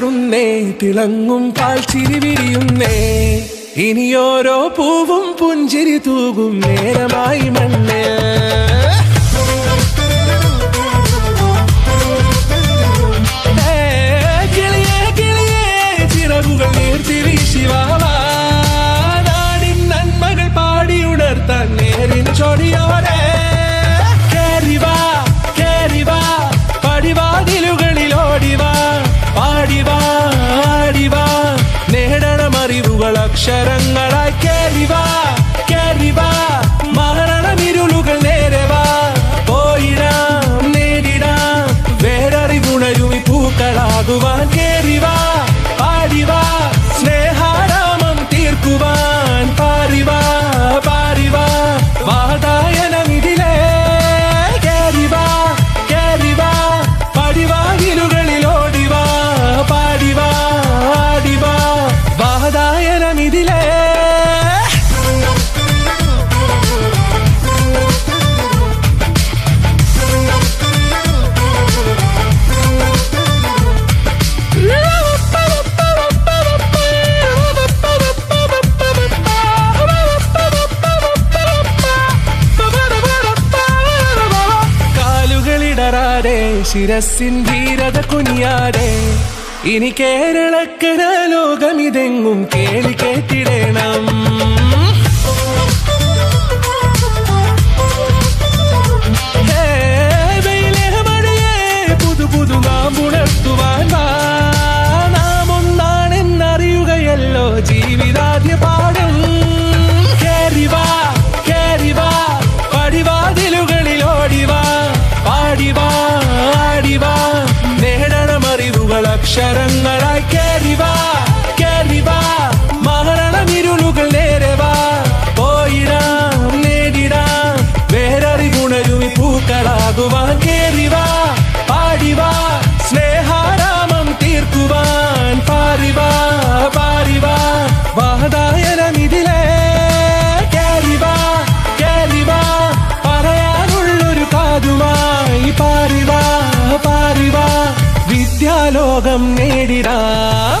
വിടരുന്നേ, തിളങ്ങും പാൽച്ചിരി വിരിയുന്നേ. ഇനിയോരോ പൂവും പുഞ്ചിരി തൂകും നേരമായി മണ്ണ്. കിളിയേ കിളിയേ ചിറകുകൾ നീർത്തി വീശിവാവാ, നാടിൻ നന്മകൾ പാടിയുണർത്താൻ നേരിൻ ചൊടിയോടെ. കേറിവാ കേറിവാ പടിവാതിലുകളിലോടിവാ, പാടിവാ ആടിവാ നേടണമറിവുകൾ അക്ഷരങ്ങളായി. കേറിവാ കേറിവാ മരണമിരുളുകൾ നേരവാ, പോയിടാം നേടിടാം വേററിവുണരുമി പൂക്കളാകുവാൻ. കേറിവാ പാടിവാ സ്നേഹാരാമം തീർക്കുവാൻ, പാറിവാ പാറിവാ വാതായനമിതിലേ. കേറിവാ കേറിവാ പടിവാതിലുകളിലോടിവാ, പാടിവാ ആടിവാ വാതായനമിതിലേ. കാലുകളിടറാതെ ശിരസിൻ ധീരത കുനിയാതെ, ഇനി കേരളക്കര ലോകമിതെങ്ങും കേളി കേട്ടിടണം. പുതു പുതു നാമ്പുണർത്തുവാൻ വാ, നാം ഒന്നാണെന്നറിയുകയല്ലോ ജീവിതാദ്യ പാഠം. കേറിവാ കേറിവാ പടിവാതിലുകളിലോടിവാ, പാടിവാ ആടിവാ നേടണമറിവുകൾ അക്ഷരങ്ങളായി. കേറിവാ കേറിവാ മരണമിരുളുകൾ നേരവാ, പോയിടാം നേടിടാം വേററിവുണരുമി പൂക്കളാകുവാൻ. കേറിവാ പാടിവാ സ്നേഹാരാമം തീർക്കുവാൻ, പാറിവാ പാറിവാ വാതായനമിതിലേ. കേറിവാ കേറിവാ പറയാനുള്ളൊരു കാതുമായി, പാറിവാ പാറിവാ വിദ്യാലോകം നേടിടാം.